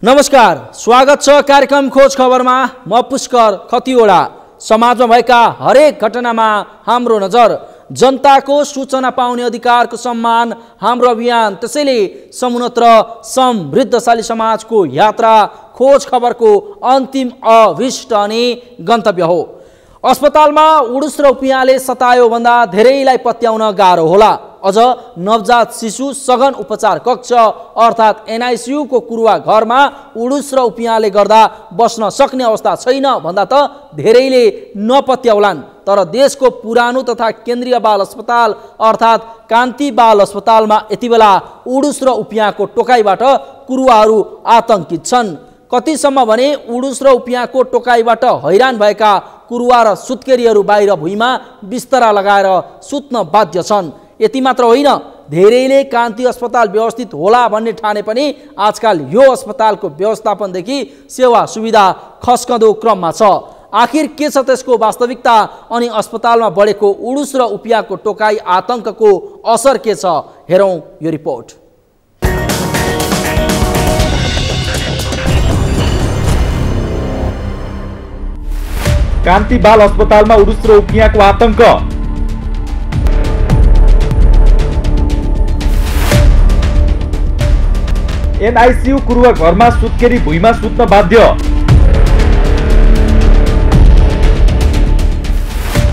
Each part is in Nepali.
नमस्कार, स्वागत छ कार्यक्रम खोज खबरमा। म पुष्कर खतिवडा। समाजमा भएका हरेक घटनामा हाम्रो नजर। जनताको सूचना पाउने अधिकारको सम्मान हाम्रो अभियान। त्यसैले समुन्नत र समृद्धशाली समाजको यात्रा खोज खबरको अन्तिम अभिष्ट अनि गन्तव्य हो। अस्पतालमा उडुस र उपियाँले सतायो भन्दा धेरैलाई पत्याउन गाह्रो होला। अझ नवजात शिशु सघन उपचार कक्ष अर्थात् एनआईसीयू को कुरुवा घरमा उडुस र उपियाँले गर्दा बस्न सक्ने अवस्था छैन भन्दा त धेरैले नपत्याउलान्। तर देशको पुरानो तथा केन्द्रीय बाल अस्पताल अर्थात् कान्ति बाल अस्पतालमा यति बेला उडुस र उपियाँको टोकाइबाट कुरुवाहरू आतंकित छन्। कतिसम्म भने उडुस र उपियाँको टोकाइबाट हैरान भएका कुरुवा र सुत्केरीहरू बाहिर भुइँमा बिस्तरा लगाएर सुत्न बाध्य छन्। यति मात्र होइन, धेरैले कान्ति अस्पताल व्यवस्थित होला भन्ने ठाने पनि आजकल यो अस्पतालको व्यवस्थापनदेखि सेवा सुविधा खस्कँदो क्रममा छ। आखिर के छ त्यसको वास्तविकता अनि अस्पतालमा बढेको उडुस र उपियाँको टोकाई आतंकको असर के छ, हेरौँ यो रिपोर्ट। कान्ति बाल अस्पतालमा उडुस र उपियाँको आतंक। एनआईसीयू कुरुवा घरमा सुत्केरी भुइँमा सुत्न बाध्य।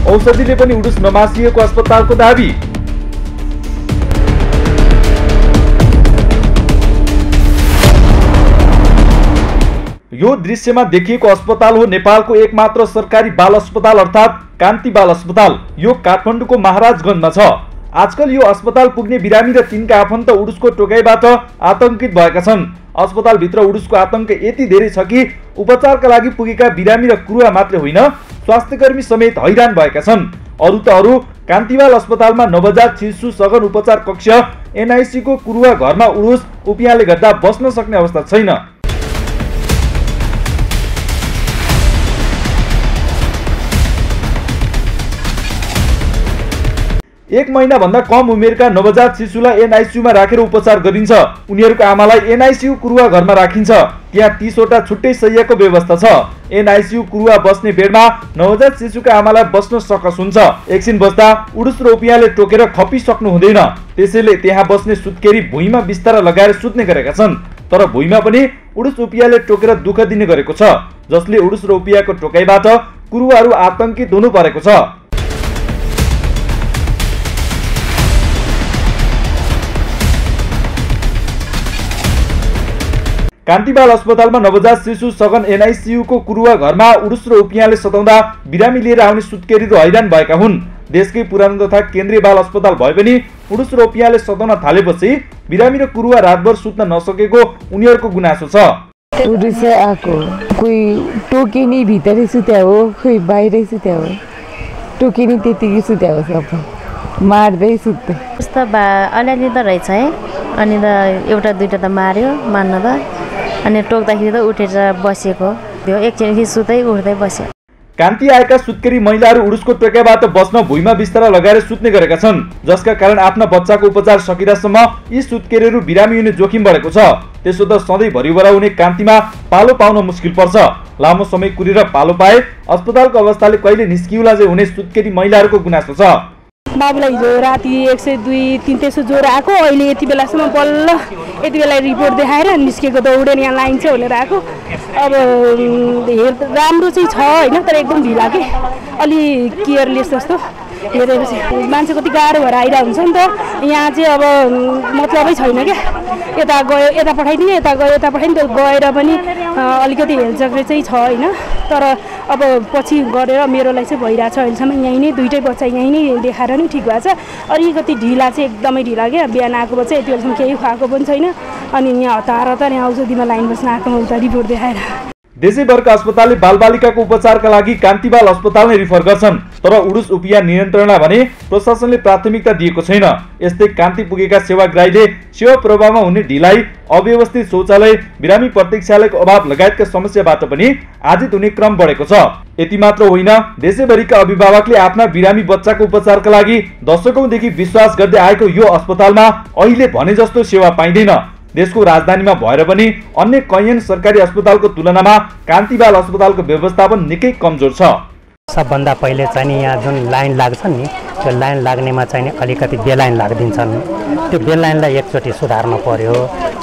औषधिले पनि उडुस नमासिएको अस्पतालको दाबी। यो दृश्यमा देखिएको अस्पताल हो नेपालको एकमात्र सरकारी बाल अस्पताल अर्थात् कान्ति बाल अस्पताल। यो काठमाडौँको महाराजगञ्जमा छ। आजकल यो अस्पताल पुग्ने बिरामी र तिनका आफन्त उडुसको टोकाइबाट आतंकित भएका छन्। अस्पतालभित्र उडुसको आतंक यति धेरै छ कि उपचारका लागि पुगेका बिरामी र कुरुवा मात्र होइन, स्वास्थ्यकर्मी समेत हैरान भएका छन्। अरु त अरु कान्तिबाल अस्पतालमा नवजात शिशु सघन उपचार कक्ष एनआईसी को कुरुवा घरमा उडुस उपियाँले गर्दा बस्न सक्ने अवस्था छैन। एक महिना भन्दा कम उमेरका नवजात शिशुलाई एनआईसीयूमा राखेर उपचार गरिन्छ। उनीहरूको आमालाई एनआईसीयू कुरुवा घरमा राखिन्छ। त्यहाँ 30 वटा छुट्टै शय्याको व्यवस्था छ। एनआईसीयू कुरुवा बस्ने बेडमा नवजात शिशुका आमालाई बस्न सकस हुन्छ। एकछिन बस्दा उडुस र उपियाँले टोकेर खपिसक्नु हुँदैन। त्यसैले त्यहाँ बस्ने सुत्केरी भुइँमा बिस्तारा लगाएर सुत्ने गरेका छन्। तर भुइँमा पनि उडुस उपियाँले टोकेर दुःख दिने गरेको छ, जसले उडुस र उपियाँको टोकाइबाट कुरुवाहरू आतंकित हुनु परेको छ। कान्ति बाल अस्पतालमा नवजात शिशु सघन एनआईसीयू को कुरुवा घरमा उडुस र उपियाँले सताउँदा बिरामी लिएर आउने सुत्केरीहरू हैरान भएका हुन्। देशकै पुरानो तथा केन्द्रीय बाल अस्पताल भए पनि उडुस र उपियाँले सताउन थालेपछि बिरामी र कुरुवा रातभर सुत्न नसकेको उनीहरूको गुनासो छ। उडुस आको कोही टोकिनी भित्रै सुत्या हो, कोही बाहिरै सुत्या हो। टोकिनी त्यतिकै सुत्या हो, सब मार्दै सुत्दै। कस्तो अलिअलि त रहेछ है, अनि त एउटा दुईटा त मार्यो मान्न त, अनि टोक्दाखेरि त उठेर बसेको त्यो एकछिन सुत्दै उठ्दै बस्यो। कान्ति आएका सुत्केरी महिलाहरू उडुसको टोकाइबाट बस्न भुइँमा बिस्तारा लगाएर सुत्ने गरेका छन्, जसका कारण आफ्ना बच्चाको उपचार सकिदासम्म यी सुत्केरीहरू बिरामी हुने जोखिम बढेको छ। त्यसो त सधैँ भरिभरा हुने कान्तिमा पालो पाउन मुस्किल पर्छ। लामो समय कुरेर पालो पाए अस्पतालको अवस्थाले कहिले निस्किउला चाहिँ हुने सुत्केरी महिलाहरूको गुनासो छ। बाबुलाई हिजो राति 102-300 ज्वरो आएको, अहिले यति बेलासम्म बल्ल यति बेला रिपोर्ट देखाएर निस्केको दौडेर यहाँ लाइन छ भनेर आएको। अब राम्रो चाहिँ छ होइन, तर एकदम ढिला के, अलि केयरलेस जस्तो हेरेपछि मान्छे कति गाह्रो भएर आइरहेको हुन्छ नि त। यहाँ चाहिँ अब मतलबै छैन क्या, यता गयो यता पठाइदिने, यता गयो यता पठाइदिने, त्यो गएर पनि अलिकति हेलचक्रे चाहिँ छ होइन। तर अब पछि गरेर मेरोलाई चाहिँ भइरहेछ अहिलेसम्म। यहीँ नै दुइटै बच्चा यहीँ नै देखाएर नै ठिक भएको छ। अलिकति ढिला चाहिँ एकदमै ढिला क्या, बिहान आएको बच्चा यति बेलासम्म केही खुवाएको पनि छैन। अनि यहाँ हतार हतार यहाँ औषधिमा लाइन बस्न आएको उता रिपोर्ट देखाएर। देशैभरका अस्पतालले बालबालिकाको उपचारका लागि कान्ति बाल अस्पताल नै रिफर गर्छन्, तर उडुस उपियाँ नियन्त्रणलाई भने प्रशासनले प्राथमिकता दिएको छैन। यस्तै कान्ति पुगेका सेवाग्राहीले सेवा प्रवाहमा हुने ढिलाइ, अव्यवस्थित शौचालय, बिरामी प्रतीक्षालयको अभाव लगायतका समस्याबाट पनि आजित हुने क्रम बढेको छ। यति मात्र होइन, देशैभरिका अभिभावकले आफ्ना बिरामी बच्चाको उपचारका लागि दशकौंदेखि विश्वास गर्दै आएको यो अस्पतालमा अहिले भने जस्तो सेवा पाइँदैन। देशको राजधानीमा भएर पनि अन्य कैयन सरकारी अस्पतालको तुलनामा कान्ति बाल अस्पतालको व्यवस्थापन निकै कमजोर छ। सबभन्दा पहिले चाहिँ नि यहाँ जुन लाइन लाग्छन् नि त्यो लाइन लाग्नेमा चाहिँ नि अलिकति बेलाइन लाग्दिन्छन्। त्यो बेलाइनलाई एकचोटि सुधार्नु पर्यो।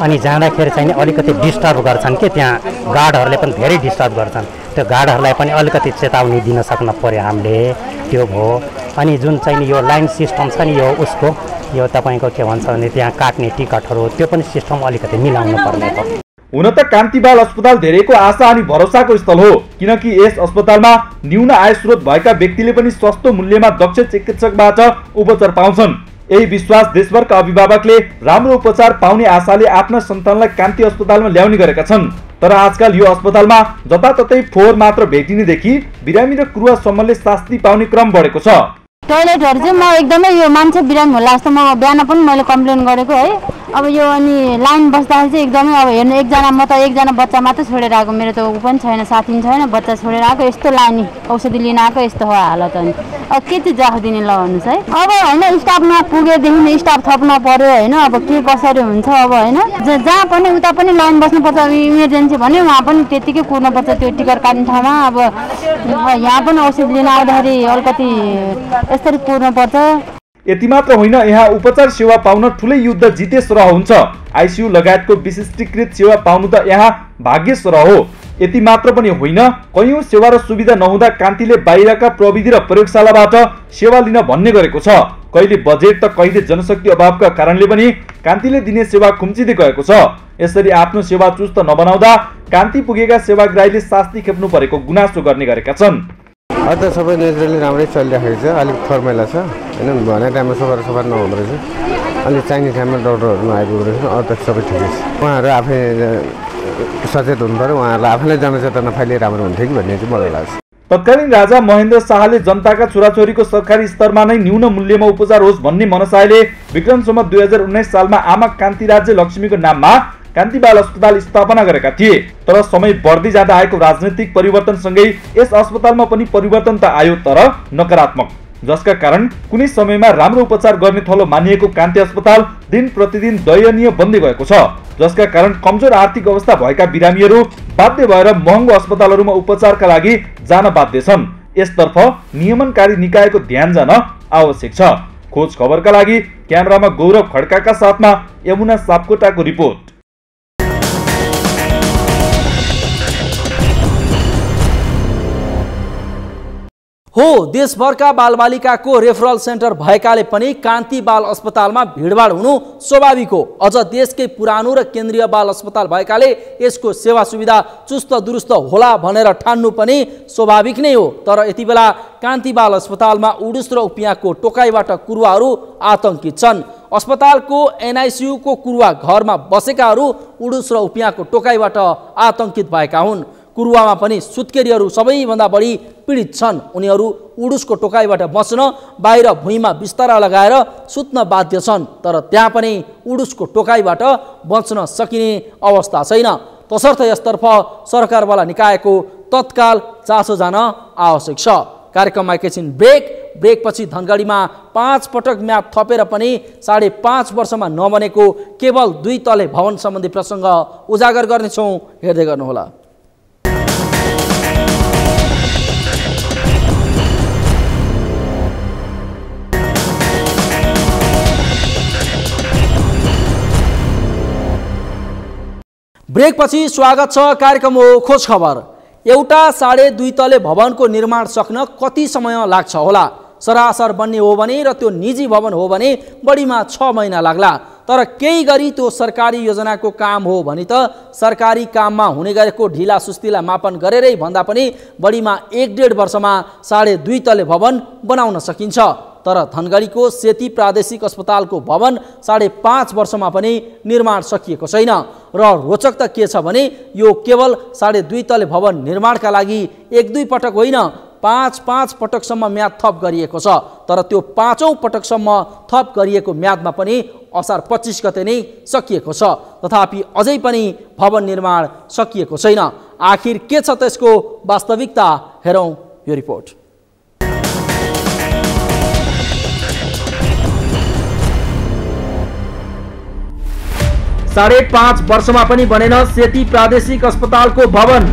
अनि जाँदाखेरि चाहिँ नि अलिकति डिस्टर्ब गर्छन् कि त्यहाँ गार्डहरूले पनि धेरै डिस्टर्ब गर्छन्। त्यो गार्डहरूलाई पनि अलिकति चेतावनी दिन सक्नु पर्यो हामीले, त्यो भयो। अनि जुन चाहिँ नि यो लाइन सिस्टम छ नि यो उसको यो तपाईँको के भन्छ भने त्यहाँ काट्ने टिकटहरू त्यो पनि सिस्टम अलिकति मिलाउनु पर्ने हो। हुन त कान्ति बाल अस्पताल धेरैको आशा अनि भरोसाको स्थल हो, किनकि यस अस्पतालमा न्यून आय स्रोत भएका व्यक्तिले पनि सस्तो मूल्यमा दक्ष चिकित्सकबाट उपचार पाउँछन्। यही विश्वास देशभरका अभिभावकले राम्रो उपचार पाउने आशाले आफ्ना सन्तानलाई कान्ति अस्पतालमा ल्याउने गरेका छन्। तर आजकल यो अस्पतालमा जताततै फोहोर मात्र भेटिनेदेखि बिरामी र क्रुवासम्मले शास्ति पाउने क्रम बढेको छ। टोयलेटहरू चाहिँ म एकदमै यो मान्छे बिरामी होला जस्तो म बिहान पनि मैले कम्प्लेन गरेको है। अब यो अनि लाइन बस्दाखेरि चाहिँ एकदमै अब हेर्नु एकजना बच्चा मात्रै छोडेर आएको, मेरो त ऊ पनि छैन, साथी पनि छैन, बच्चा छोडेर आएको, यस्तो लाइन औषधि लिन आएको, यस्तो हो हालत। अनि अब के चाहिँ जवाफ दिने ल भन्नुहोस् है। अब होइन स्टाफ नपुगेदेखि स्टाफ थप्न पर्यो होइन, अब के कसरी हुन्छ अब होइन। जहाँ पनि उता पनि लाइन बस्नुपर्छ, अब इमर्जेन्सी भन्यो वहाँ पनि त्यतिकै कुर्नुपर्छ त्यो टिकट काट्ने ठाउँमा। अब यहाँ पनि औषधि लिन आउँदाखेरि अलिकति यसरी कुर्नुपर्छ। यति मात्र होइन, यहाँ उपचार सेवा पाउन ठुलै युद्ध जिते सरह हुन्छ। आइसियु लगायतको विशिष्टीकृत सेवा पाउनु त यहाँ भाग्य सरह हो। यति मात्र पनि होइन, कयौं सेवा र सुविधा नहुँदा कान्तिले बाहिरका प्रविधि र प्रयोगशालाबाट सेवा लिन भन्ने गरेको छ। कहिले बजेट त कहिले जनशक्ति अभावका कारणले पनि कान्तिले दिने सेवा खुम्चिँदै गएको छ। यसरी आफ्नो सेवा चुस्त नबनाउँदा कान्ति पुगेका सेवाग्राहीले शास्ति खेप्नु परेको गुनासो गर्ने गरेका छन्। त सबै नेचुरली राम्रै चलिरहेको छ, अलिक फर्मेला छ होइन, भने टाइममा सफा नहुँदो रहेछ, अलिक चाहिने टाइममा डक्टरहरू नआइपुग्दो रहेछ, अरू त सबै ठिकै छ। उहाँहरू आफै सचेत हुनु पऱ्यो, उहाँहरूलाई आफैलाई जनचेतना फैलिए राम्रो हुन्थ्यो कि भन्ने चाहिँ मलाई लाग्छ। तत्कालीन राजा महेन्द्र शाहले जनताका छोराछोरीको सरकारी स्तरमा नै न्यून मूल्यमा उपचार होस् भन्ने मनसायले विक्रम सम्वत 2019 सालमा आमा कान्ति राज्य लक्ष्मीको नाममा कान्ति बाल अस्पताल स्थापना गरेका थिए। तर समय बढ्दै जाँदा आएको राजनैतिक परिवर्तनसँगै यस अस्पतालमा पनि परिवर्तन त आयो, तर नकारात्मक, जसका कारण कुनै समयमा राम्रो उपचार गर्ने थलो मानिएको कान्ति अस्पताल दिन प्रतिदिन दयनीय बन्दै गएको छ, जसका कारण कमजोर आर्थिक अवस्था भएका बिरामीहरू बाध्य भएर महँगो अस्पतालहरूमा उपचारका लागि जान बाध्य छन्। यसतर्फ नियमनकारी निकायको ध्यान जान आवश्यक छ। खोज खबरका लागि क्यामेरामा गौरव खड्काका साथमा यमुना सापकोटाको रिपोर्ट। हो, देशभरका बालबालिकाको रेफरल सेन्टर भएकाले पनि कान्ति बाल अस्पतालमा भिडभाड हुनु स्वाभाविक हो। अझ देशकै पुरानो र केन्द्रीय बाल अस्पताल भएकाले यसको सेवा सुविधा चुस्त दुरुस्त होला भनेर ठान्नु पनि स्वाभाविक नै हो। तर यति बेला कान्ति बाल अस्पतालमा उडुस र उपियाँको टोकाइबाट कुरुवाहरू आतंकित छन्। अस्पतालको एनआइसियुको कुरुवा घरमा बसेकाहरू उडुस र उपियाँको टोकाइबाट आतंकित भएका हुन्। कुरुवामा पनि सुत्केरीहरू सबैभन्दा बढी पीडित छन्। उनीहरू उडुसको टोकाइबाट बच्न बाहिर भुइँमा बिस्तारा लगाएर सुत्न बाध्य छन्, तर त्यहाँ पनि उडुसको टोकाइबाट बच्न सकिने अवस्था छैन। तसर्थ यसतर्फ सरकारवाला निकायको तत्काल चासो जान आवश्यक छ। कार्यक्रममा एकैछिन ब्रेकपछि धनगढीमा 5 पटक म्याद थपेर पनि 5.5 वर्षमा नबनेको केवल 2 तले भवन सम्बन्धी प्रसङ्ग उजागर गर्नेछौँ, हेर्दै गर्नुहोला। ब्रेकपछि स्वागत छ। कार्यक्रम हो खोज खबर। एउटा 2.5 तले भवनको निर्माण सक्न कति समय लाग्छ होला? सरासर बन्ने हो भने र त्यो निजी भवन हो भने बढीमा 6 महिना लाग्ला। तर केही गरी त्यो सरकारी योजनाको काम हो भने त सरकारी काममा हुने गरेको ढिला सुस्तीलाई मापन गरेरै भन्दा पनि बढीमा 1.5 वर्षमा 2.5 तले भवन बनाउन सकिन्छ। तर धनगढीको सेती प्रादेशिक अस्पतालको भवन 5.5 वर्षमा पनि निर्माण सकिएको छैन। र रोचक त के छ भने यो केवल 2.5 तले भवन निर्माणका लागि 1-2 पटक होइन 5 पटकसम्म म्याद थप गरिएको छ। तर त्यो 5औं पटकसम्म थप गरिएको म्यादमा पनि असार 25 गते नै सकिएको छ। तथापि अझै पनि भवन निर्माण सकिएको छैन। आखिर के छ त्यसको वास्तविकता? हेरौँ यो रिपोर्ट। 5.5 वर्षमा पनि बनेन सेती प्रादेशिक अस्पतालको भवन।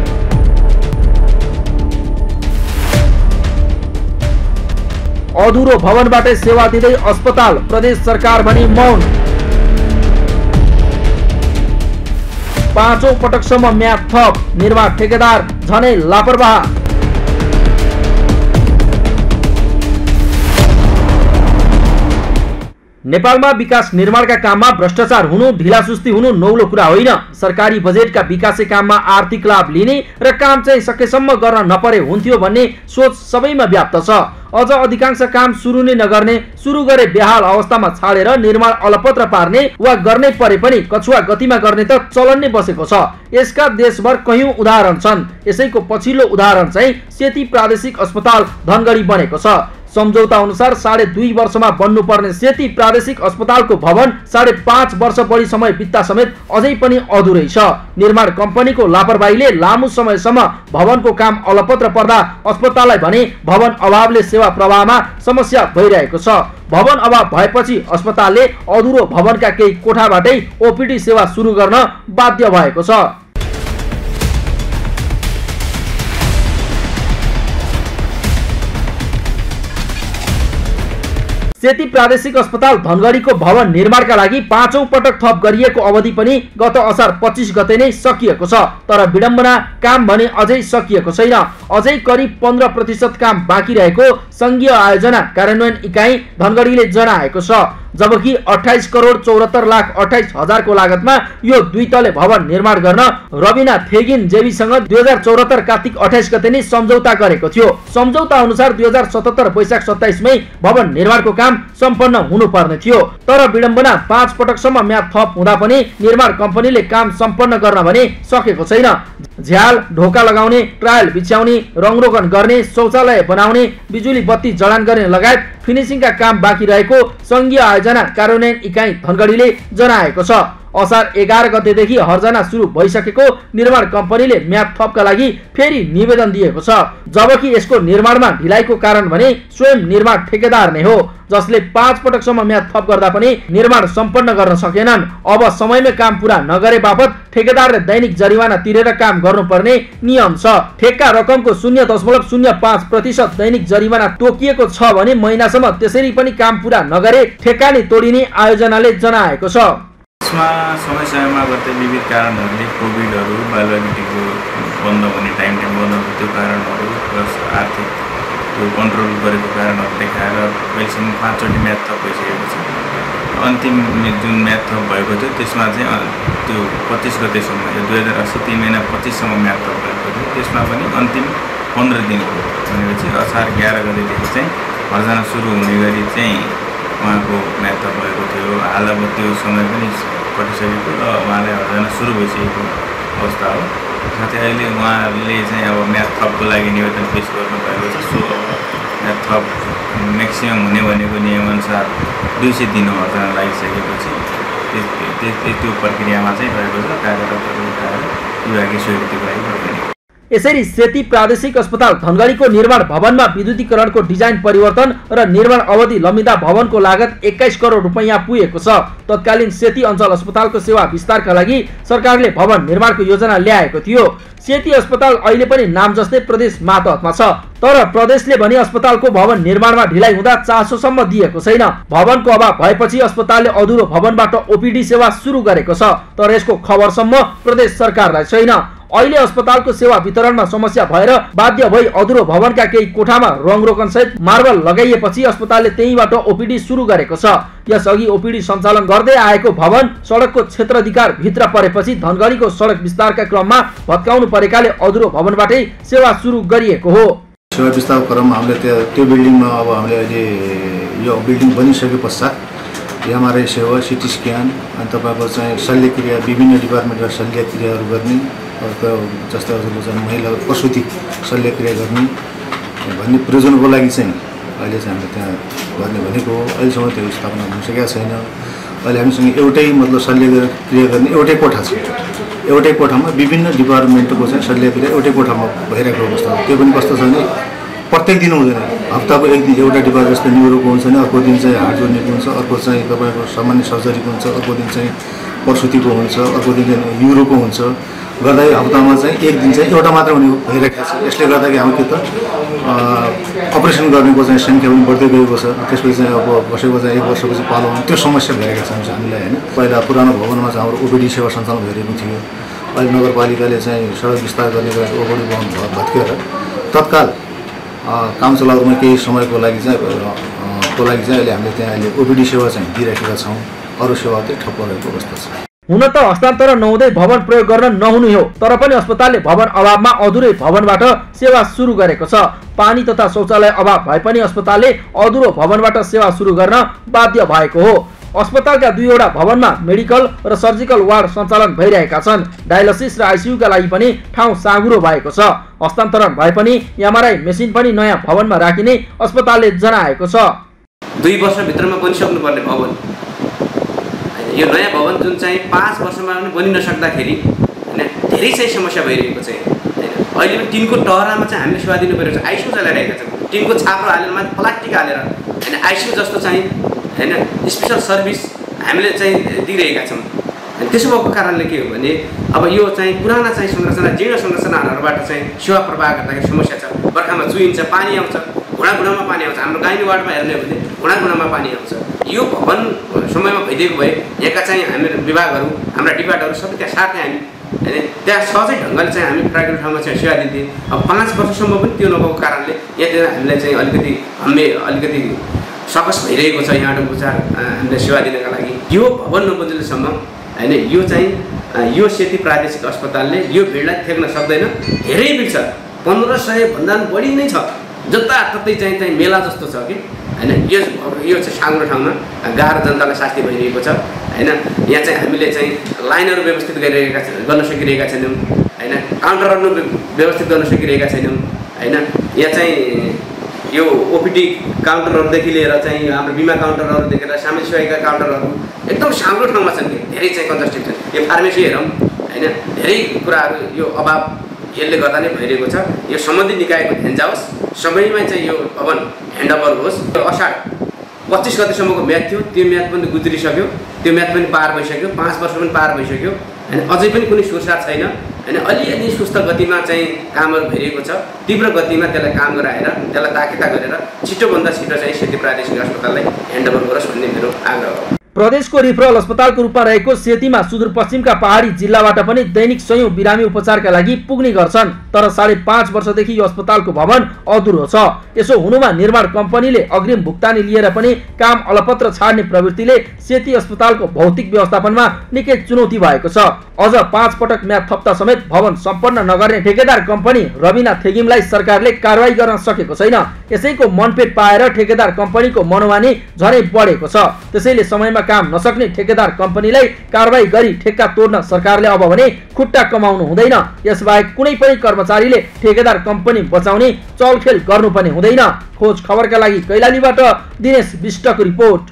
अधुरो भवनबाटै सेवा दिँदै अस्पताल, प्रदेश सरकार भनी मौन। 5औं पटकसम्म म्याद थप, निर्माण ठेकेदार झनै लापरवाह। नेपालमा विकास निर्माणका काममा भ्रष्टाचार हुनु, ढिलासुस्ती हुनु नौलो कुरा होइन। सरकारी बजेटका विकासे काममा आर्थिक लाभ लिने र काम चाहिँ सकेसम्म गर्न नपरे हुन्थ्यो भन्ने सोच सबैमा व्याप्त छ। अझ अधिकांश काम सुरु नै नगर्ने, सुरु गरे बेहाल अवस्थामा छाडेर निर्माण अलपत्र पार्ने वा गर्नै परे पनि कछुवा गतिमा गर्ने त चलन नै बसेको छ। यसका देशभर कयौं उदाहरण छन्। यसैको पछिल्लो उदाहरण चाहिँ सेती प्रादेशिक अस्पताल धनगढी बनेको छ। सम्झौता अनुसार 2.5 वर्षमा बन्नुपर्ने सेती प्रादेशिक अस्पतालको भवन 5.5 वर्ष बढी समय बित्दा समेत अझै पनि अधुरै छ। निर्माण कम्पनीको लापरवाहीले लामो समयसम्म भवनको काम अलपत्र पर्दा अस्पताललाई भने भवन अभावले सेवा प्रवाहमा समस्या भइरहेको छ। भवन अभाव भएपछि अस्पतालले अधुरो भवनका केही कोठाबाटै ओपीडी सेवा सुरु गर्न बाध्य भएको छ। सेती प्रादेशिक अस्पताल धनगढीको भवन निर्माणका लागि 5औं पटक थप गरिएको अवधि पनि गत असार 25 गते नै सकिएको छ। तर विडम्बना काम भने अझै सकिएको छैन। अझै करिब 15% काम बाँकी रहेको संघीय आयोजना कार्यान्वयन इकाइ धनगढीले जनाएको छ। जबकि 28 करोड 74 लाख 28 हजारको लागतमा यो 2 तले भवन निर्माण गर्न रबिना थेगिन जेबीसँग 2074 कार्तिक 28 गते नै सम्झौता गरेको थियो। सम्झौता अनुसार 2077 वैशाख 27 मै भवन निर्माणको काम सम्पन्न हुनुपर्ने थियो। तर विडम्बना 5 पटकसम्म म्याद थप हुँदा पनि निर्माण कम्पनीले काम सम्पन्न गर्न भने सकेको छैन। झ्याल ढोका लगाउने, ट्रायल बिछ्याउने, रङरोगन गर्ने, शौचालय बनाउने, बिजुली बत्ती जडान गर्ने लगायत फिनिसिङका काम बाँकी रहेको संघीय आयोजना कार्यान्वयन इकाइ धनगढीले जनाएको छ। असार 11 गतेदेखि हर्जना सुरु भइसकेको निर्माण कम्पनीले म्याद थपका लागि फेरि निवेदन दिएको छ। जबकि यसको निर्माणमा ढिलाइको कारण भने स्वयं निर्माण ठेकेदार नै हो, जसले 5 पटकसम्म म्याद थप गर्दा पनि निर्माण सम्पन्न गर्न सकेनन्। अब समयमै काम पूरा नगरे बापत ठेकेदारले दैनिक जरिवाना तिरेर काम गर्नुपर्ने नियम छ। ठेक्का रकमको 0.05% दैनिक जरिवाना तोकिएको छ भने महिनासम्म त्यसरी पनि काम पूरा नगरे ठेक्कानी तोडिने आयोजनाले जनाएको छ। यसमा समय समयमा गर्दै विविध कारणहरूले कोभिडहरू, बालवाटिको बन्द हुने टाइम बन्द हुने त्यो कारणहरू प्लस आर्थिक त्यो कन्ट्रोल गरेको कारणहरू देखाएर अहिलेसम्म 5 चोटि म्याद थप भइसकेको छ। अन्तिम जुन म्याद थप भएको थियो त्यसमा चाहिँ त्यो 25 गतेसम्म, यो 2080 3 महिना 25सम्म म्याद थप भएको थियो। त्यसमा पनि अन्तिम 15 दिन हो भनेपछि असार 11 गतेदेखि चाहिँ हर्जना सुरु हुने गरी चाहिँ उहाँको म्याद थप भएको थियो। हाल अब त्यो समय पनि कटिसकेको र उहाँले हर्जना सुरु भइसकेको अवस्था हो। साथै अहिले उहाँले चाहिँ अब म्याद थपको लागि निवेदन पेश गर्नुभएको छ। सो अब म्याद थप म्याक्सिमम हुने भनेको नियमअनुसार 200 दिन हर्जना लागिसकेपछि त्यो प्रक्रियामा चाहिँ रहेको छ। कार्यरतहरू उठाएर विभागीय स्वीकृतिको लागि गर्दैन। यसरी सेती प्रादेशिक अस्पताल धनगढीको निर्माण भवनमा विद्युतीकरणको डिजाइन परिवर्तन र निर्माण अवधि लम्बिँदा भवनको लागत 21 करोड रुपैयाँ पुगेको छ। तत्कालीन सेती अञ्चल अस्पतालको सेवा विस्तारका लागि सरकारले भवन निर्माणको योजना ल्याएको थियो। सेती अस्पताल अहिले पनि नाम जस्तै प्रदेश मातहतमा छ। तर प्रदेशले भने अस्पतालको भवन निर्माणमा ढिलाइ हुँदा चासोसम्म दिएको छैन। भवनको अभाव भएपछि अस्पतालले अधुरो भवनबाट ओपीडी सेवा सुरु गरेको छ। तर यसको खबरसम्म प्रदेश सरकारलाई छैन। अहिले अस्पतालको सेवा वितरणमा समस्या भएर बाध्य भई अधुरो भवनका केही कोठामा रङरोगन सहित मार्बल लगाइएपछि अस्पतालले त्यहीबाट ओपीडी सुरु गरेको छ। यसअघि ओपीडी सञ्चालन गर्दै आएको भवन सडकको क्षेत्राधिकार भित्र परेपछि धनगढीको सडक विस्तारका क्रममा भत्काउनु परेकाले अधुरो भवनबाटै सेवा सुरु गरिएको हो। सेवा विस्तार क्रममा हामीले त्यो बिल्डिङमा अब हामीले अहिले यो बिल्डिङ बनिसके पश्चात एमआरआई सेवा, सिटी स्क्यान अनि तपाईँको चाहिँ शल्यक्रिया, विभिन्न डिपार्टमेन्टमा शल्यक्रियाहरू गर्ने, जस्तै हजुरले चाहिँ महिला प्रसुति शल्यक्रिया गर्ने भन्ने प्रयोजनको लागि चाहिँ अहिले चाहिँ हामीले त्यहाँ गर्ने भनेको हो। अहिलेसम्म त्यो स्थापना हुन सकेको छैन। अहिले हामीसँग एउटै मतलब शल्यक्रिया गर्ने एउटै कोठा छ। एउटै कोठामा विभिन्न डिपार्टमेन्टको चाहिँ शल्यक्रिया एउटै कोठामा भइरहेको अवस्था हो। त्यो पनि कस्तो छ भने प्रत्येक दिन हुँदैन, हप्ताको एक दिन एउटा डिपा जस्तो न्युरोको हुन्छ भने अर्को दिन चाहिँ हार्ट जोड्नेको हुन्छ, अर्को चाहिँ तपाईँको सामान्य सर्जरीको हुन्छ, अर्को दिन चाहिँ प्रसुतिको हुन्छ, अर्को दिन चाहिँ न्युरोको हुन्छ। गर्दाखेरि हप्तामा चाहिँ एक दिन चाहिँ एउटा मात्र हुने भइरहेको छ। यसले गर्दाखेरि हाम्रो के त अपरेसन गर्नेको चाहिँ सङ्ख्या पनि बढ्दै गएको छ। त्यसपछि चाहिँ अब कसैको चाहिँ 1 वर्षपछि पालो त्यो समस्या भइरहेको छ हामीलाई होइन। पहिला पुरानो भवनमा चाहिँ हाम्रो ओपिडी सेवा सञ्चालन भइरहेको थियो। अहिले नगरपालिकाले चाहिँ सडक विस्तार गर्ने गरेर ओपिडी भवन भत्केर तत्काल काम चलाउनुमा केही समयको लागि चाहिँ अहिले हामीले त्यहाँ अहिले ओपिडी सेवा चाहिँ दिइराखेका छौँ। अरू सेवा चाहिँ ठप्प रहेको अवस्था छ। हुन त हस्तान्तरण नहुँदै भवन प्रयोग गर्न नहुनु हो, तर पनि अस्पतालले भवन अभावमा अधुरै भवनबाट सेवा सुरु गरेको छ। पानी तथा शौचालय अभाव भए पनि अस्पतालले अधुरो भवनबाट सेवा सुरु गर्न बाध्य भएको हो। अस्पतालका 2वटा भवनमा मेडिकल र सर्जिकल वार्ड सञ्चालन भइरहेका छन्। डायलिसिस र आइसियुका लागि पनि ठाउँ साँघुरो भएको छ। हस्तान्तरण भए पनि एमआरआई मेसिन पनि नयाँ भवनमा राखिने अस्पतालले जनाएको छ। 2 वर्षभित्रमा बनिसक्नु पर्ने भवन, यो नयाँ भवन जुन चाहिँ 5 वर्षमा पनि बनि नसक्दाखेरि हैन धेरै चाहिँ समस्या भइरहेको छ हैन। अहिले पनि टिनको टहरामा चाहिँ हामीले सेवा दिनु परेको छ। आइसियु चलाइरहेका छौँ, टिनको छाप्रो हालेर माथि प्लास्टिक हालेर हैन आइसियु जस्तो चाहिँ हैन स्पेसल सर्भिस हामीले चाहिँ दिइरहेका छौँ। त्यसो भएको कारणले के हो भने अब यो चाहिँ पुराना चाहिँ संरचना जीर्ण संरचनाहरूबाट चाहिँ सेवा प्रवाह गर्दाखेरि समस्या छ। बर्खामा चुइन्छ, पानी आउँछ, घुँडामा पानी आउँछ। हाम्रो गाइनी वार्डमा हेर्ने हो भने घुँडामा पानी आउँछ। यो भवन समयमा भइदिएको भए यहाँका चाहिँ हाम्रो विभागहरू, हाम्रा डिपार्टहरू सबै त्यहाँ साथै हामी हैन त्यहाँ सहजै ढङ्गले चाहिँ हामी प्राकृतिक ठाउँमा चाहिँ सेवा दिन्थ्यौँ। अब 5 वर्षसम्म पनि त्यो नभएको कारणले यहाँतिर हामीलाई चाहिँ अलिकति सकस भइरहेको छ यहाँबाट उपचार हामीले सेवा दिनका लागि। यो भवन नबनिन्जेलसम्म हैन यो चाहिँ यो सेती प्रादेशिक अस्पतालले यो भिडलाई थेक्न सक्दैन। धेरै भिड छ, 1500 भन्दा बढी नै छ। जताततै चाहिँ मेला जस्तो छ कि हैन। यो चाहिँ साँघुरो ठाउँमा गाह्रो जनतालाई शास्ति भइरहेको छ हैन। यहाँ चाहिँ हामीले चाहिँ लाइनहरू व्यवस्थित गर्न सकिरहेका छैनौँ हैन। काउन्टरहरू व्यवस्थित गर्न सकिरहेका छैनौँ हैन। यहाँ चाहिँ यो ओपिडी काउन्टरहरूदेखि लिएर चाहिँ हाम्रो बिमा काउन्टरहरूदेखि लिएर सामाजिक सेवाका काउन्टरहरू एकदम साँघुरो ठाउँमा छन् कि धेरै चाहिँ कन्जस्टेड छन्। यो फार्मेसी हेरौँ हैन, धेरै कुराहरू यो अभाव यसले गर्दा नै भइरहेको छ। यो सम्बन्धित निकायको ध्यान जाओस्, समयमै चाहिँ यो भवन ह्यान्डओभर होस्। असार 25 गतेसम्मको म्याद थियो, त्यो म्याद पनि गुज्रिसक्यो, त्यो म्याद पनि पार भइसक्यो, 5 वर्ष पनि पार भइसक्यो हैन। अझै पनि कुनै सुरसार छैन हैन। अलिअलि सुस्त गतिमा चाहिँ कामहरू भइरहेको छ। तीव्र गतिमा त्यसलाई काम गराएर त्यसलाई ताकेता गरेर छिटोभन्दा छिटो चाहिँ सेती प्रादेशिक अस्पताललाई ह्यान्डओभर गरोस् भन्ने मेरो आग्रह हो। प्रदेशको रिफरल अस्पतालको रूपमा रहेको सेतीमा सुदूरपश्चिमका पहाडी जिल्लाबाट पनि दैनिक सयौं बिरामी उपचारका लागि पुग्ने गर्छन्। तर 5.5 वर्षदेखि यो अस्पतालको भवन अधुरो छ। यसो हुनुमा निर्माण कम्पनीले अग्रिम भुक्तानी लिएर पनि काम अलपत्र छाड्ने प्रवृत्तिले सेती अस्पतालको भौतिक व्यवस्थापनमा निकै चुनौती भएको छ। अझ 5 पटक म्याद थप्दा समेत भवन सम्पन्न नगर्ने ठेकेदार कम्पनी रविना थेगिमलाई सरकारले कारवाही गर्न सकेको छैन। यसैको मनपेट पाएर ठेकेदार कम्पनीको मनोमानी झनै बढेको छ। त्यसैले समयमा काम नसक्ने ठेकेदार कम्पनीलाई कारवाही गरी ठेक्का तोड्न सरकारले अब भने खुट्टा कमाउनु हुँदैन। यसबाहेक कुनै पनि कर्मचारीले ठेकेदार कम्पनी बचाउने चलखेल गर्नुपर्ने हुँदैन। खोज खबरका लागि कैलालीबाट दिनेश विष्टको रिपोर्ट।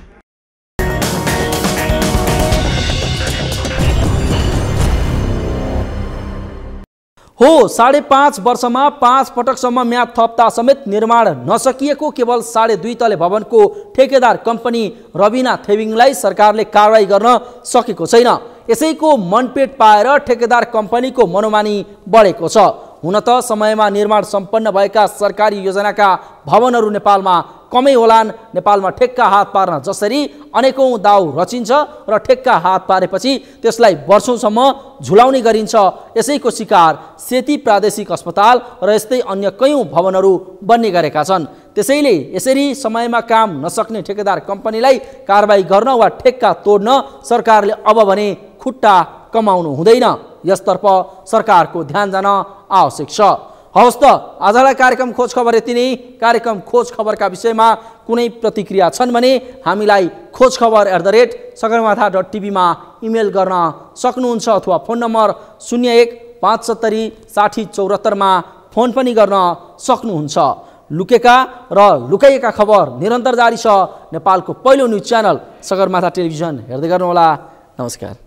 हो 5.5 वर्षमा 5 पटकसम्म म्याद थप्दा समेत निर्माण नसकिएको केवल 2.5 तले भवनको ठेकेदार कम्पनी रविना थेविङलाई सरकारले कारवाही गर्न सकेको छैन। यसैको मनपेट पाएर ठेकेदार कम्पनीको मनोमानी बढेको छ। हुन त समयमा निर्माण सम्पन्न भएका सरकारी योजनाका भवनहरू नेपालमा कमै होलान्। नेपालमा ठेक्का हात पार्न जसरी अनेकौं दाउ रचिन्छ र ठेक्का हात पारेपछि त्यसलाई वर्षौंसम्म झुलाउने गरिन्छ। यसैको शिकार सेती प्रादेशिक अस्पताल र यस्तै अन्य कयौं भवनहरू बन्ने गरेका छन्। त्यसैले यसरी समयमा काम नसक्ने ठेकेदार कम्पनीलाई कारबाही गर्न वा ठेक्का तोड्न सरकारले अब भने खुट्टा कमाउनु हुँदैन। यसतर्फ सरकारको ध्यान जान आवश्यक छ। हवस् त आजलाई कार्यक्रम खोज खबर यति नै। कार्यक्रम खोज खबरका विषयमा कुनै प्रतिक्रिया छन् भने हामीलाई khojkhabar@sagarmatha.tv मा इमेल गर्न सक्नुहुन्छ अथवा फोन नम्बर 01576074 मा फोन पनि गर्न सक्नुहुन्छ। लुकेका र लुकाइएका खबर निरन्तर जारी छ। नेपालको पहिलो न्युज च्यानल सगरमाथा टेलिभिजन हेर्दै गर्नुहोला। नमस्कार।